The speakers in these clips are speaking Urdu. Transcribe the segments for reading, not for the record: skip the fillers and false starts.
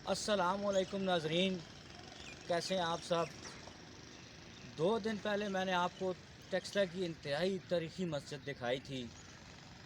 السلام علیکم ناظرین، کیسے ہیں آپ سب؟ 2 دن پہلے میں نے آپ کو ٹیکسلا کی انتہائی تاریخی مسجد دکھائی تھی،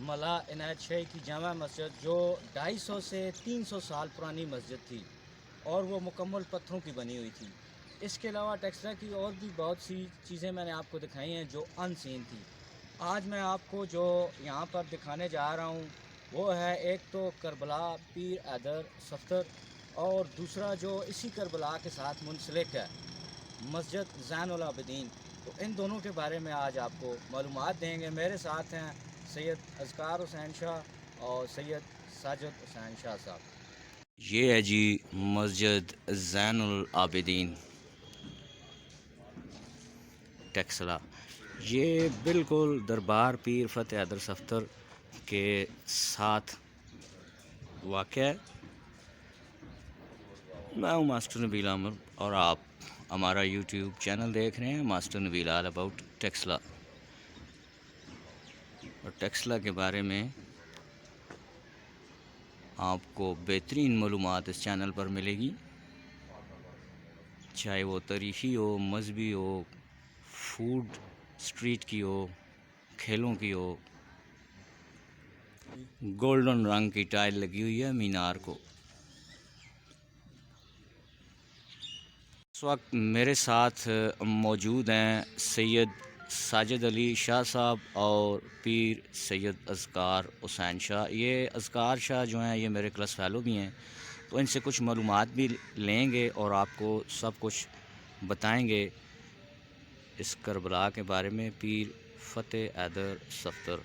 ملا عنایت شاہی کی جامع مسجد، جو 250 سے 300 سال پرانی مسجد تھی اور وہ مکمل پتھروں کی بنی ہوئی تھی۔ اس کے علاوہ ٹیکسلا کی اور بھی بہت سی چیزیں میں نے آپ کو دکھائی ہیں جو ان سین تھی۔ آج میں آپ کو جو یہاں پر دکھانے جا رہا ہوں وہ ہے ایک تو کربلا پیر حیدر صفدر، اور دوسرا جو اسی کربلا کے ساتھ منسلک ہے، مسجد زین العابدین۔ تو ان دونوں کے بارے میں آج آپ کو معلومات دیں گے۔ میرے ساتھ ہیں سید اذکار حسین شاہ اور سید ساجد حسین شاہ صاحب۔ یہ ہے جی مسجد زین العابدین ٹیکسلا۔ یہ بالکل دربار پیر فتح حیدر صفدر کے ساتھ واقع ہے۔ میں ہوں ماسٹر نبیل عامر اور آپ ہمارا یوٹیوب چینل دیکھ رہے ہیں، master Nabeel all about Taxila. اور ٹیکسلا کے بارے میں آپ کو بہترین معلومات اس چینل پر ملے گی، چاہے وہ تاریخی ہو، مذہبی ہو، فوڈ اسٹریٹ کی ہو، کھیلوں کی ہو۔ گولڈن رنگ کی ٹائل لگی ہوئی ہے مینار کو۔ اس وقت میرے ساتھ موجود ہیں سید ساجد علی شاہ صاحب اور پیر سید اذکار حسین شاہ۔ یہ اذکار شاہ جو ہیں یہ میرے کلاس فیلو بھی ہیں، تو ان سے کچھ معلومات بھی لیں گے اور آپ کو سب کچھ بتائیں گے اس کربلا کے بارے میں، پیر فتح حیدر صفدر۔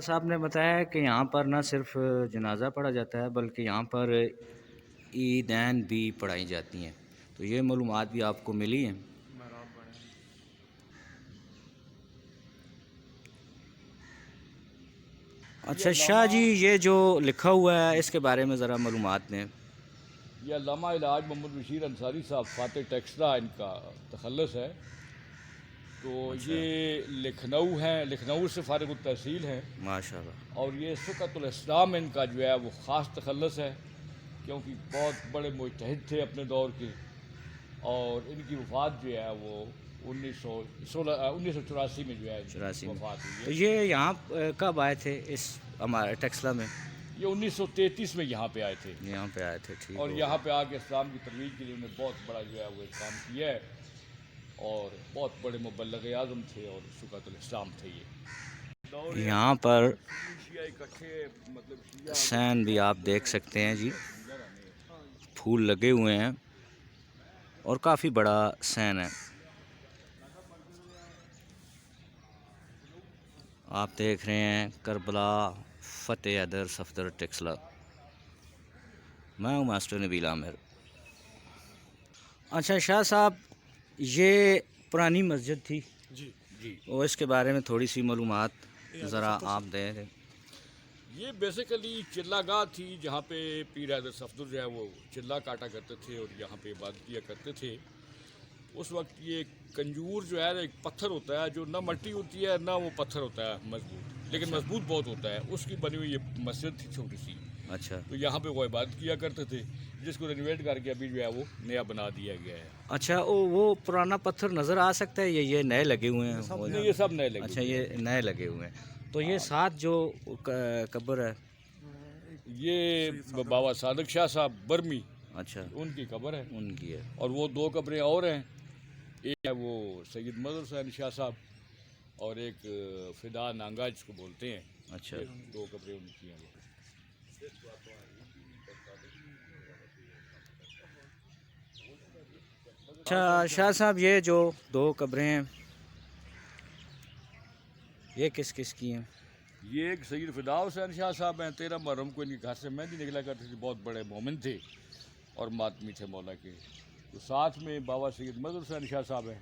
صاحب نے بتایا کہ یہاں پر نہ صرف جنازہ پڑھا جاتا ہے بلکہ یہاں پر عیدین بھی پڑھائی جاتی ہیں، تو یہ معلومات بھی آپ کو ملی ہیں۔ اچھا شاہ جی، یہ جو لکھا ہوا ہے اس کے بارے میں ذرا معلومات دیں۔ یہ علامہ الحاج محمد بشیر انصاری صاحب فاتح ٹیکسلا ان کا تخلص ہے، تو یہ لکھنؤ ہیں، لکھنؤ سے فارغ التحصیل ہیں ماشاء اللہ۔ اور یہ سقۃ الاسلام ان کا جو ہے وہ خاص تخلص ہے، کیونکہ بہت بڑے مجتہد تھے اپنے دور کے، اور ان کی وفات جو ہے وہ 1984 میں جو ہے 84 میں۔ وفات ہوئی تو ہے۔ یہ یہاں کب آئے تھے اس ہمارے ٹیکسلا میں؟ یہ 1933 میں یہاں پہ آئے تھے، یہاں پہ آئے تھے، ٹھیک اور ہو یہاں پہ آ کے اسلام کی ترویج کے لیے انہوں نے بہت بڑا جو ہے وہ ایک کام کیا ہے، اور بہت بڑے مبلغ اعظم تھے اور سقۃ الاسلام تھے یہ۔ یہاں پر شیعہ اکٹھے مطلب سین بھی آپ دیکھ سکتے ہیں جی، پھول لگے ہوئے ہیں اور کافی بڑا سین ہے۔ آپ دیکھ رہے ہیں کربلا فتح حیدر صفدر ٹیکسلا۔ میں ہوں ماسٹر نبیل عامر۔ اچھا شاہ صاحب، یہ پرانی مسجد تھی جی اور اس کے بارے میں تھوڑی سی معلومات ذرا آپ دیں دیں۔ یہ بیسیکلی چلہ گاہ تھی جہاں پہ پیر حیدر صفدر جو ہے وہ چلہ کاٹا کرتے تھے اور یہاں پہ عبادت کیا کرتے تھے۔ اس وقت یہ کنجور جو ہے ایک پتھر ہوتا ہے جو نہ مٹی ہوتی ہے نہ وہ پتھر ہوتا ہے مضبوط، لیکن مضبوط بہت ہوتا ہے، اس کی بنی ہوئی یہ مسجد تھی چھوٹی سی، اچھا تو یہاں پہ وہ عبادت کیا کرتے تھے، جس کو رینویٹ کر کے ابھی جو ہے وہ نیا بنا دیا گیا ہے۔ اچھا، وہ پرانا پتھر نظر آ سکتا ہے؟ یہ نئے لگے ہوئے ہیں؟ نہیں، یہ سب نئے لگے اچھا، ہوئے یہ نئے لگے ہوئے ہیں۔ تو یہ ساتھ جو قبر ہے، یہ بابا صادق شاہ صاحب برمی، اچھا ان کی قبر ہے، ان کی ہے۔ اور وہ 2 قبریں اور ہیں، ایک ہے وہ سید مظہر حسین شاہ صاحب اور ایک فدا نانگا جس کو بولتے ہیں، اچھا، یہ 2 قبریں ان کی ہیں۔ اچھا شاہ صاحب، یہ جو 2 قبریں ہیں یہ کس کس کی ہیں؟ یہ ایک سید فدا حسین شاہ صاحب ہیں، 13 محرم کو ان کے گھر سے مہندی نکلا کرتی تھی، بہت بڑے مومن تھے اور ماتمی تھے مولا کے۔ تو ساتھ میں بابا سید مظہر حسین شاہ صاحب ہیں،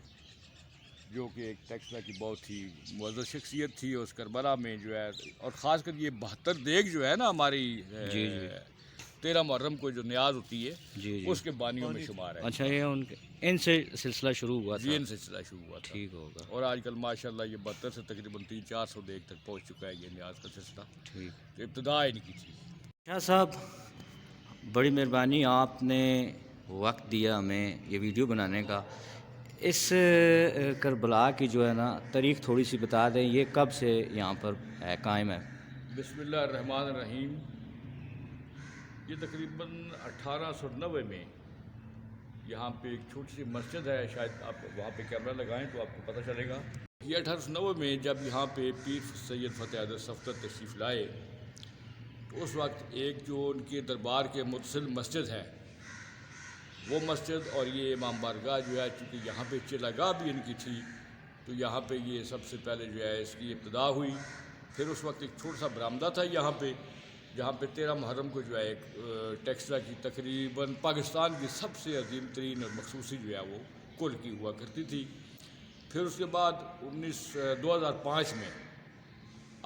جو کہ ایک ٹیکسلا کی بہت ہی معزز شخصیت تھی اس کربلا میں جو ہے، اور خاص کر یہ 72 دیگ جو ہے نا ہماری جی جی، 13 محرم کو جو نیاز ہوتی ہے جی جی اس کے بانیوں میں شمار ہے. اچھا یہ ان سے سلسلہ شروع ہوا تھا. جی ان سے سلسلہ شروع ہوا تھا. ٹھیک ہوگا. اور آج کل ماشاءاللہ یہ 72 سے تقریباً 300-400 دیگ تک پہنچ چکا ہے یہ نیاز کا سلسلہ. ٹھیک. ابتدا ان کی تھی. شاہ صاحب بڑی مہربانی آپ نے وقت دیا ہمیں یہ ویڈیو بنانے کا. اس کربلا کی جو ہے نا تاریخ تھوڑی سی بتا دیں, یہ کب سے یہاں پر ہے قائم ہے؟ بسم اللہ الرحمن الرحیم. یہ تقریباً 1890 میں یہاں پہ ایک چھوٹی سی مسجد ہے, شاید آپ وہاں پہ کیمرہ لگائیں تو آپ کو پتہ چلے گا. یہ 1890 میں جب یہاں پہ پیر سید فتح حیدر صفدر تشریف لائے تو اس وقت ایک جو ان کے دربار کے متصل مسجد ہے وہ مسجد اور یہ امام بارگاہ جو ہے, چونکہ یہاں پہ چراگاہ بھی ان کی تھی تو یہاں پہ یہ سب سے پہلے جو ہے اس کی ابتدا ہوئی. پھر اس وقت ایک چھوٹا سا برآمدہ تھا یہاں پہ, جہاں پہ 13 محرم کو جو ہے ایک ٹیکسلا کی تقریباً پاکستان کی سب سے عظیم ترین اور مخصوصی جو ہے وہ کل کی ہوا کرتی تھی. پھر اس کے بعد 2005 میں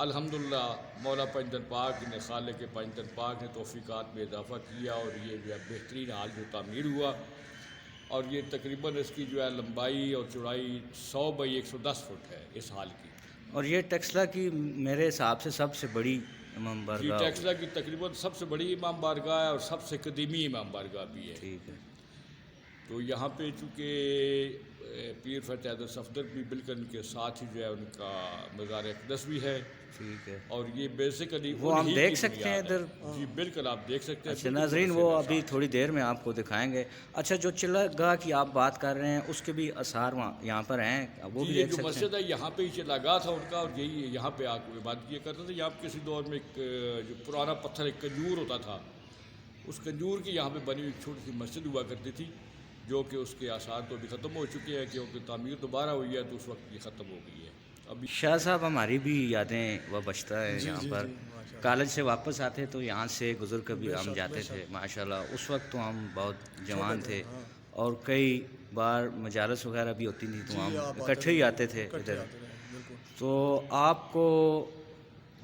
الحمدللہ مولا پنجتن پاک نے, خالق پنجتن پاک نے توفیقات میں اضافہ کیا اور یہ جو ہے بہترین حال جو تعمیر ہوا, اور یہ تقریباً اس کی جو ہے لمبائی اور چوڑائی 100 بائی 110 فٹ ہے اس حال کی. اور یہ ٹیکسلا کی میرے حساب سے سب سے بڑی امام یہ بارگاہ ٹیکسلا کی تقریباً سب سے بڑی امام بارگاہ ہے اور سب سے قدیمی امام بارگاہ بھی ہے. ٹھیک ہے. تو یہاں پہ چونکہ پیر فتح حیدر صفدر بھی بالکل ان کے ساتھ ہی جو ہے ان کا مزار اقدس بھی ہے. ٹھیک ہے. اور یہ بیسیکلی وہ ہم دیکھ سکتے ہیں ادھر. جی بالکل آپ دیکھ سکتے ہیں. اچھا ناظرین وہ ابھی تھوڑی دیر میں آپ کو دکھائیں گے. اچھا جو چراگاہ کی آپ بات کر رہے ہیں اس کے بھی آثار وہاں یہاں پر ہیں, وہ بھی یہ دیکھ جو سکتے ہیں. مسجد ہے یہاں پہ ہی چراگاہ تھا ان کا, اور یہی یہاں پہ آ کے عبادت کیا کرتے تھے. یہاں پہ کسی دور میں ایک جو پرانا پتھر ایک کنجور ہوتا تھا, اس کنجور کی یہاں پہ بنی ہوئی چھوٹی سی مسجد ہوا کرتی تھی, جو کہ اس کے آثار تو ابھی ختم ہو چکے ہیں کیونکہ تعمیر دوبارہ ہوئی ہے تو اس وقت یہ ختم ہو گئی ہے. ابھی شاہ صاحب ہماری بھی یادیں وابستہ ہے یہاں پر. کالج سے واپس آتے تو یہاں سے گزر کر بھی ہم جاتے تھے ماشاءاللہ. اس وقت تو ہم بہت جوان تھے اور کئی بار مجالس وغیرہ بھی ہوتی تھی تو ہم اکٹھے ہی آتے تھے ادھر. تو آپ کو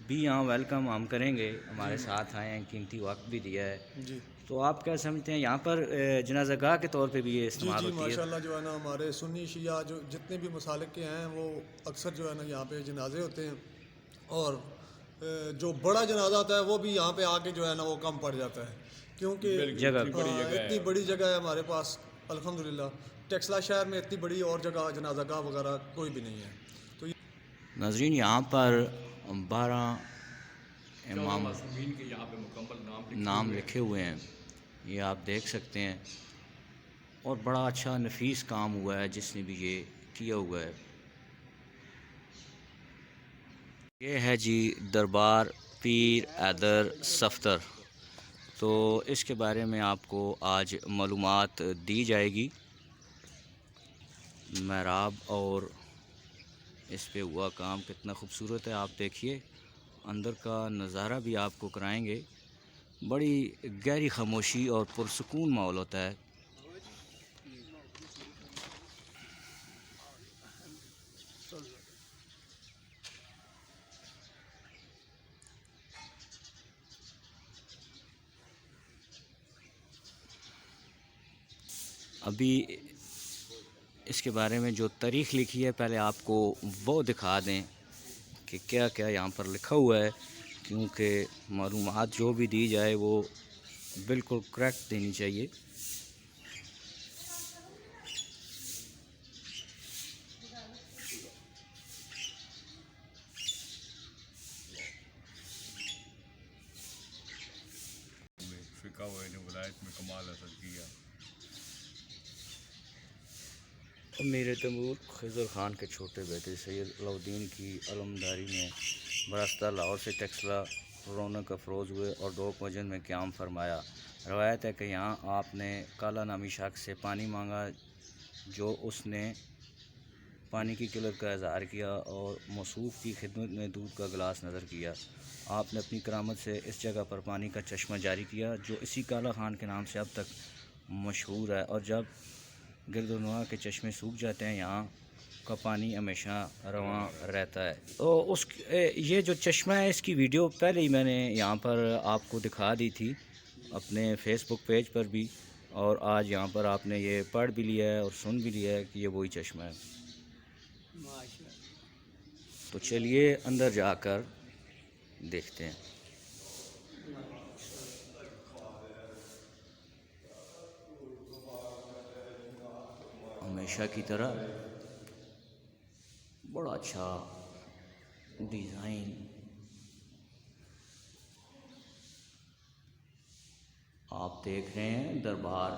بھی یہاں ویلکم ہم کریں گے, ہمارے ساتھ آئے ہیں, قیمتی وقت بھی دیا ہے. تو آپ کیا سمجھتے ہیں یہاں پر جنازہ گاہ کے طور پہ بھی یہ استعمال ہوتی ہے؟ ماشاءاللہ جو ہے نا ہمارے سنی شیعہ جو جتنے بھی مسالک کے ہیں وہ اکثر جو ہے نا یہاں پہ جنازے ہوتے ہیں, اور جو بڑا جنازہ ہوتا ہے وہ بھی یہاں پہ آ کے جو ہے نا وہ کم پڑ جاتا ہے کیونکہ اتنی بڑی جگہ ہے ہمارے پاس الحمدللہ. ٹیکسلا شہر میں اتنی بڑی اور جگہ جنازہ گاہ وغیرہ کوئی بھی نہیں ہے. تو ناظرین یہاں پر 12 امام معصومین کے یہاں پہ مکمل نام لکھے ہوئے ہیں, یہ آپ دیکھ سکتے ہیں. اور بڑا اچھا نفیس کام ہوا ہے جس نے بھی یہ کیا ہوا ہے. یہ ہے جی دربار پیر حیدر صفدر. تو اس کے بارے میں آپ کو آج معلومات دی جائے گی. محراب اور اس پہ ہوا کام کتنا خوبصورت ہے, آپ دیکھیے. اندر کا نظارہ بھی آپ کو کرائیں گے. بڑی گہری خاموشی اور پرسکون ماحول ہوتا ہے. ابھی اس کے بارے میں جو تاریخ لکھی ہے پہلے آپ کو وہ دکھا دیں کہ کیا کیا یہاں پر لکھا ہوا ہے, کیونکہ معلومات جو بھی دی جائے وہ بالکل کریکٹ دینی چاہیے. فقہ و ولایت میں کمال حاصل کیا. امیر تیمور خضر خان کے چھوٹے بیٹے سید علاؤالدین کی علمداری میں براستہ لاہور سے ٹیکسلا رونق افروز ہوئے اور ڈوک مجن میں قیام فرمایا. روایت ہے کہ یہاں آپ نے کالا نامی شخص سے پانی مانگا جو اس نے پانی کی قلت کا اظہار کیا اور موصوف کی خدمت میں دودھ کا گلاس نظر کیا. آپ نے اپنی کرامت سے اس جگہ پر پانی کا چشمہ جاری کیا جو اسی کالا خان کے نام سے اب تک مشہور ہے, اور جب گرد و نواح کے چشمے سوکھ جاتے ہیں یہاں کا پانی ہمیشہ رواں رہتا ہے. تو یہ جو چشمہ ہے اس کی ویڈیو پہلے ہی میں نے یہاں پر آپ کو دکھا دی تھی. اپنے فیس بک پیج پر بھی، اور آج یہاں پر آپ نے یہ پڑھ بھی لیا ہے اور سن بھی لیا ہے کہ یہ وہی چشمہ ہے۔ تو چلیے اندر جا کر دیکھتے ہیں۔ ہمیشہ کی طرح بڑا اچھا ڈیزائن، آپ دیکھ رہے ہیں دربار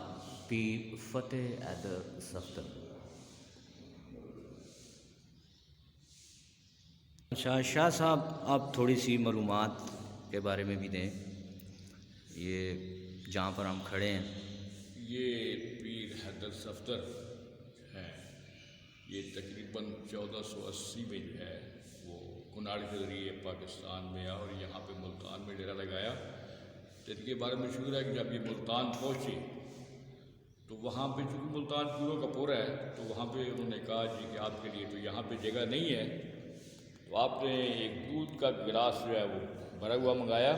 پیر فتح حیدر صفدر۔ اچھا شاہ صاحب، آپ تھوڑی سی معلومات کے بارے میں بھی دیں۔ یہ جہاں پر ہم کھڑے ہیں یہ پیر حیدر صفدر ہے، یہ تقریباً 1480 میں جو ہے وہ کناڑ کے ذریعے پاکستان میں آیا اور یہاں پہ ملتان میں ڈیرا لگایا۔ تو ان کے بارے میں مشہور ہے کہ جب یہ ملتان پہنچے تو وہاں پہ چونکہ ملتان پوروں کا پورا ہے، تو وہاں پہ انہوں نے کہا جی کہ آپ کے لیے تو یہاں پہ جگہ نہیں ہے، تو آپ نے ایک دودھ کا گلاس جو ہے وہ بھرا ہوا منگایا،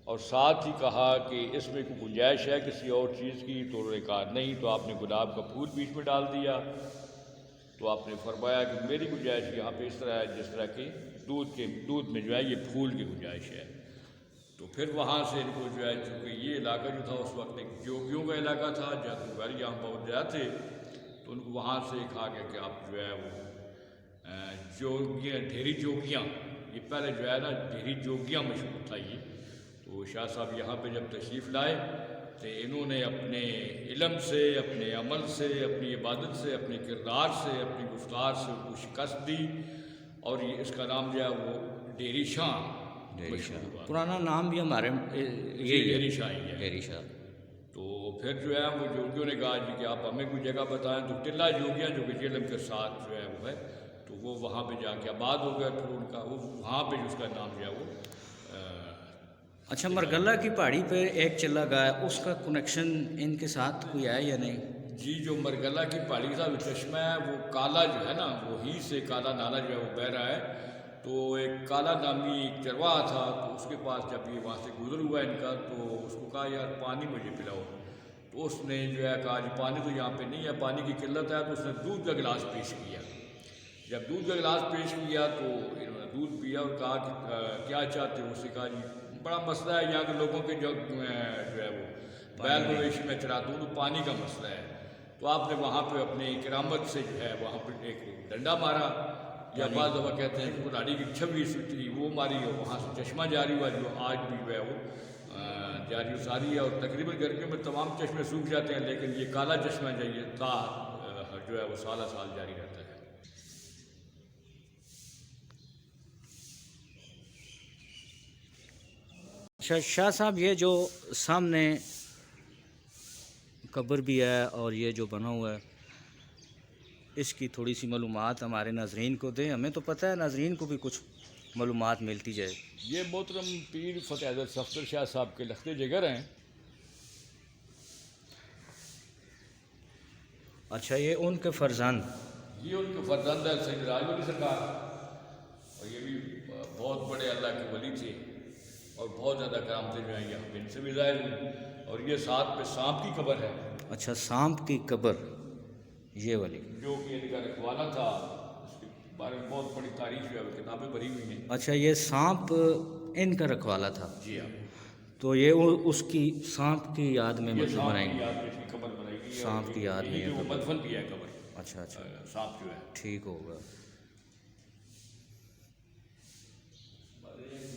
اور ساتھ ہی کہا کہ اس میں کوئی گنجائش ہے کسی اور چیز کی، تو انہوں نے کہا نہیں، تو آپ نے گلاب کا پھول بیچ میں ڈال دیا۔ تو آپ نے فرمایا کہ میری گنجائش یہاں پہ اس طرح ہے جس طرح کہ دودھ میں جو ہے یہ پھول کی گنجائش ہے۔ تو پھر وہاں سے ان کو جو ہے، چونکہ یہ علاقہ جو تھا اس وقت ایک جوگیوں کا علاقہ تھا، جادوگر یہاں بہت زیادہ تھے، تو ان کو وہاں سے کہا گیا کہ آپ جو ہے وہ جوگیاں، ڈھیری جوگیاں، یہ پہلے جو ہے نا ڈھیری جوگیاں مشہور تھا یہ۔ تو شاہ صاحب یہاں پہ جب تشریف لائے تو انہوں نے اپنے علم سے، اپنے عمل سے، اپنی عبادت سے، اپنے کردار سے، اپنی گفتار سے ان کو شکست دی، اور یہ اس کا نام جو ہے وہ ڈیری شاہ مشہور ہوا۔ پرانا نام بھی ہمارے یہ ڈیری شاہ ہی ہے۔ ڈیری شاہ۔ تو پھر جو ہے وہ جوگیوں نے کہا جی کہ آپ ہمیں کوئی جگہ بتائیں، تو ٹلہ جوگیاں جو کہ علم کے ساتھ جو ہے وہ ہے، تو وہ وہاں پہ جا کے آباد ہو گیا۔ پھر ان کا وہ وہاں پہ جو اس کا نام جو ہے وہ اچھا، مرگلہ کی پہاڑی پہ ایک چلا گیا ہے، اس کا کنیکشن ان کے ساتھ کوئی ہے یا نہیں؟ جی، جو مرگلہ کی پہاڑی کا جو چشمہ ہے وہ کالا جو ہے نا، وہی سے کالا نالا جو ہے وہ بہہ رہا ہے۔ تو ایک کالا نامی ایک چرواہا تھا، تو اس کے پاس جب یہ وہاں سے گزر ہوا ان کا، تو اس کو کہا یار پانی مجھے پلاؤ۔ تو اس نے جو ہے کہا جی پانی تو یہاں پہ نہیں ہے، پانی کی قلت ہے، تو اس نے دودھ کا گلاس پیش کیا۔ جب دودھ کا گلاس پیش کیا تو انہوں نے دودھ پیا اور کہا کہ کیا چاہتے ہو؟ اس نے کہا جی بڑا مسئلہ ہے یہاں کے لوگوں کے جو ہے وہ بیل مویشی میں چراتا ہوں، تو پانی کا مسئلہ ہے۔ تو آپ نے وہاں پہ اپنی کرامت سے جو ہے وہاں پہ ایک ڈنڈا مارا، یا بعض دفعہ کہتے ہیں کہ کلاڑی کی چھوی تھی وہ ماری، اور وہاں سے چشمہ جاری ہوا جو آج بھی جو ہے وہ جاری و ساری ہے۔ اور تقریباً گرمیوں میں تمام چشمے سوکھ جاتے ہیں، لیکن یہ کالا چشمہ جو ہے وہ سالہ سال جاری رہتا ہے۔ اچھا شاہ صاحب، یہ جو سامنے قبر بھی ہے اور یہ جو بنا ہوا ہے، اس کی تھوڑی سی معلومات ہمارے ناظرین کو دیں۔ ہمیں تو پتہ ہے، ناظرین کو بھی کچھ معلومات ملتی جائے۔ یہ محترم پیر فتح حیدر صفدر شاہ صاحب کے لخت جگر ہیں۔ اچھا، یہ ان کے فرزند؟ یہ ان کے فرزند ہے سید راج ولی سرکار، اور یہ بھی بہت بڑے اللہ کے ولی تھے، اور بہت زیادہ کرامتیں جو ہیں یہاں پہ ان سے بھی ظاہر ہوئی۔ اور یہ ساتھ پہ سانپ کی قبر ہے۔ اچھا، سانپ کی قبر، یہ والی جو کہ ان کا رکھوالا تھا، اس کے بارے میں بہت بڑی تاریخ جو ہے وہ کتابیں بھری ہوئی ہیں۔ اچھا، یہ سانپ ان کا رکھوالا تھا؟ جی ہاں، تو یہ اس کی سانپ کی یاد میں یہ مطلب سانپ بنائی کی گئی؟ یاد میں اس کی قبر بنائی گئی ہے، سانپ کی یاد میں یہی جو مدفن بھی ہے قبر۔ اچھا اچھا، سانپ جو ہے ٹھیک ہوگا۔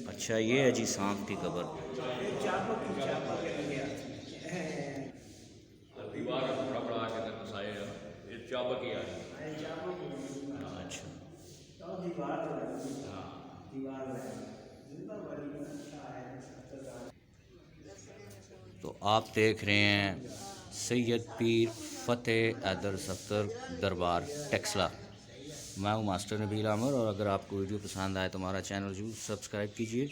اچھا، یہ ہے جی سانپ کی قبر۔ دیوار بڑا بڑا کے اندر بسائے ہیں، یہ چابک ہی آئی۔ اچھا، تو آپ دیکھ رہے ہیں سید پیر فتح حیدر صفدر دربار ٹیکسلا۔ میں ہوں ماسٹر نبیل عامر، اور اگر آپ کو ویڈیو پسند آئے تو ہمارا چینل ضرور سبسکرائب کیجیے۔